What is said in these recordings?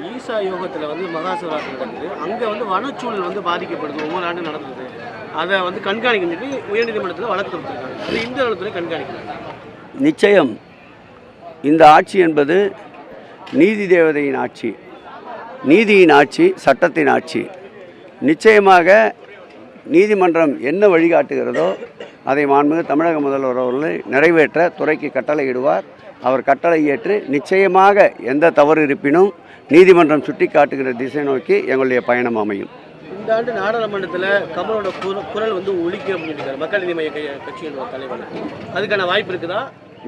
ஈசா யோகத்தில் வந்து மகா சிவராத்திரி நடக்குது. அங்கே வந்து வனச்சூழல் வந்து பாதிக்கப்படுது, ஒவ்வொரு ஆண்டும் நடக்குது. அதை வந்து கண்காணிக்க உயர்நீதிமன்றத்தில் வழக்கு தொடுத்திருக்காங்க. அது இந்த அளவுல கண்காணிக்கிறாங்க. நிச்சயம் இந்த ஆட்சி என்பது நீதி தேவதையின் ஆட்சி, நீதியின் ஆட்சி, சட்டத்தின் ஆட்சி. நிச்சயமாக நீதிமன்றம் என்ன வழிகாட்டுகிறதோ அதை மாண்புமிகு தமிழக முதல்வர் அவர்கள் நிறைவேற்ற துறைக்கு கட்டளையிடுவார். அவர் கட்டளை ஏற்று நிச்சயமாக எந்த தவறு இருப்பினும் நீதிமன்றம் சுட்டி காட்டுகிற திசை நோக்கி எங்களுடைய பயணம் அமையும். இந்த ஆண்டு நாடாளுமன்றத்தில் கமலோட குரல் வந்து ஒலிக்க அப்படின்றார் மக்கள் நீதி மைய கட்சியின் தலைவர். அதுக்கான வாய்ப்பு இருக்குதா?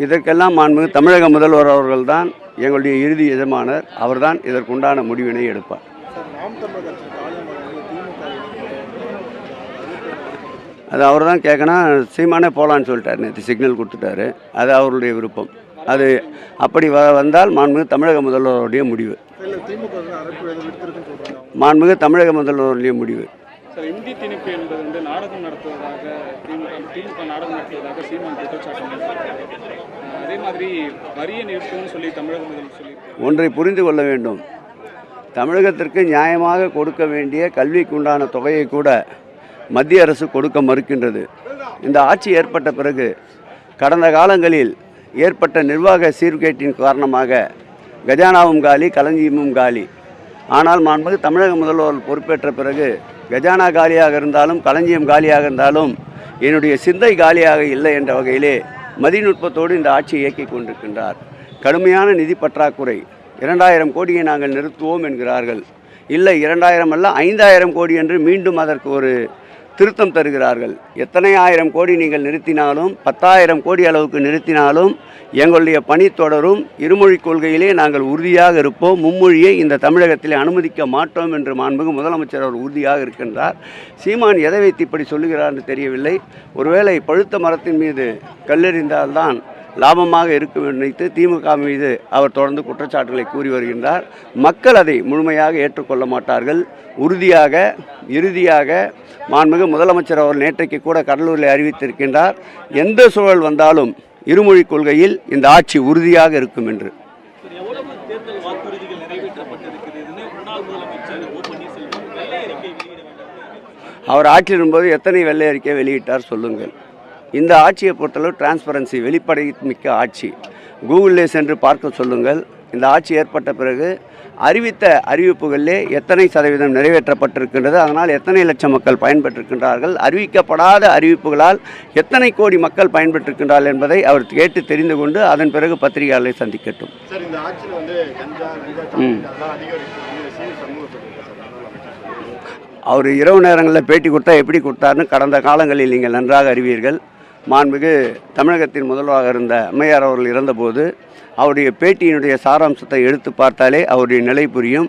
இதற்கெல்லாம் மாண்புமிகு தமிழக முதல்வர் அவர்கள்தான் எங்களுடைய இறுதி எஜமானர். அவர்தான் இதற்குண்டான முடிவினை எடுப்பார். அது அவர் தான் கேட்கணும். சீமானே போகலான்னு சொல்லிட்டார், நேற்று சிக்னல் கொடுத்துட்டாரு. அது அவருடைய விருப்பம். அது அப்படி வந்தால் மாண்புமிகு தமிழக முதல்வருடைய முடிவு. மாண்புமிகு தமிழக முதல்வருடைய முடிவு. இந்தி திணிப்பு என்பது வந்து நாடகம் நடத்துவதாக திமுக நாடகம் நடத்துவதாக சீமான் குற்றச்சாட்டு. அதே மாதிரி வரியை நிறுத்தம்னு சொல்லி தமிழக முதல்வர் சொல்லி ஒன்றை புரிந்து கொள்ள வேண்டும். தமிழகத்திற்கு நியாயமாக கொடுக்க வேண்டிய கல்விக்குண்டான தொகையை கூட மத்திய அரசு கொடுக்க மறுக்கின்றது. இந்த ஆட்சி ஏற்பட்ட பிறகு கடந்த காலங்களில் ஏற்பட்ட நிர்வாக சீர்கேட்டின் காரணமாக கஜானாவும் காலி, களஞ்சியமும் காலி. ஆனால் மாண்புமிகு தமிழக முதல்வர் பொறுப்பேற்ற பிறகு கஜானா காலியாக இருந்தாலும் களஞ்சியம் காலியாக இருந்தாலும் என்னுடைய சிந்தை காலியாக இல்லை என்ற வகையிலே மதிநுட்பத்தோடு இந்த ஆட்சியை இயக்கிக் கொண்டிருக்கின்றார். கடுமையான நிதி பற்றாக்குறை. 2000 கோடியை நாங்கள் நிறுத்துவோம் என்கிறார்கள். இல்லை 2000 அல்ல 5000 கோடி என்று மீண்டும் அதற்கு ஒரு திருத்தம் தருகிறார்கள். எத்தனை 1000 கோடி நீங்கள் நிறுத்தினாலும் 10,000 கோடி அளவுக்கு நிறுத்தினாலும் எங்களுடைய பணி தொடரும். இருமொழிக் கொள்கையிலே நாங்கள் உறுதியாக இருப்போம். மும்மொழியை இந்த தமிழகத்திலே அனுமதிக்க மாட்டோம் என்று மாண்புமிகு முதலமைச்சர் அவர் உறுதியாக இருக்கின்றார். சீமான் எதை வைத்து இப்படி சொல்லுகிறார் என்று தெரியவில்லை. ஒருவேளை பழுத்த மரத்தின் மீது கல்லெறிந்தால்தான் லாபமாக இருக்கும் நினைத்து திமுக மீது அவர் தொடர்ந்து குற்றச்சாட்டுகளை கூறி வருகின்றார். மக்கள் அதை முழுமையாக ஏற்றுக்கொள்ள மாட்டார்கள். உறுதியாக இறுதியாக மாண்புமிகு முதலமைச்சர் அவர் நேற்றைக்கு கூட கடலூரில் அறிவித்திருக்கின்றார், எந்த சூழல் வந்தாலும் இருமொழிக் கொள்கையில் இந்த ஆட்சி உறுதியாக இருக்கும் என்று. அவர் ஆட்சியில் இருக்கும்போது எத்தனை வெள்ளை அறிக்கை வெளியிட்டார் சொல்லுங்கள். இந்த ஆட்சியை பொறுத்தளவு டிரான்ஸ்பரன்சி, வெளிப்படை மிக்க ஆட்சி. கூகுளிலே சென்று பார்க்க சொல்லுங்கள். இந்த ஆட்சி ஏற்பட்ட பிறகு அறிவித்த அறிவிப்புகளிலே எத்தனை சதவீதம் நிறைவேற்றப்பட்டிருக்கின்றது, அதனால் எத்தனை லட்சம் மக்கள் பயன்பெற்றிருக்கின்றார்கள், அறிவிக்கப்படாத அறிவிப்புகளால் எத்தனை கோடி மக்கள் பயன்பெற்றிருக்கின்றார்கள் என்பதை அவர் கேட்டு தெரிந்து கொண்டு அதன் பிறகு பத்திரிகையாளரை சந்திக்கட்டும். அவர் இரவு நேரங்களில் பேட்டி கொடுத்தா எப்படி கொடுத்தாருன்னு கடந்த காலங்களில் நீங்கள் நன்றாக அறிவீர்கள். மாண்புமிகு தமிழகத்தின் முதல்வராக இருந்த அம்மையார் அவர்கள் இறந்தபோது அவருடைய பேட்டியினுடைய சாராம்சத்தை எடுத்து பார்த்தாலே அவருடைய நிலை புரியும்.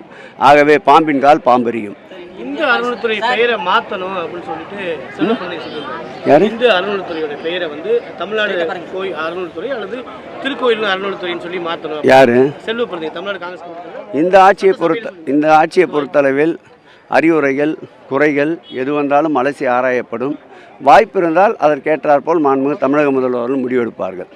ஆகவே பாம்பின் கால் பாம்பறியும். இந்து அறநிலைத்துறை பெயரை மாற்றணும் அப்படின்னு சொல்லிட்டு சொல்லுவாங்க. இந்து அறநிலைத்துறையோட பெயரை வந்து தமிழ்நாடு கோயில் அறநிலைத்துறை அல்லது திருக்கோயில் அறநிலைத்துறைன்னு சொல்லி மாற்றணும். யாரு? செல்வப்பிரதி, தமிழ்நாடு காங்கிரஸ். இந்த ஆட்சியை பொறுத்தளவில் அறிவுரைகள், குறைகள் எது வந்தாலும் அலசி ஆராயப்படும். வாய்ப்பு இருந்தால் அதற்கேற்றாற்போல் மாண்புமிகு தமிழக முதல்வர்கள் முடிவெடுப்பார்கள்.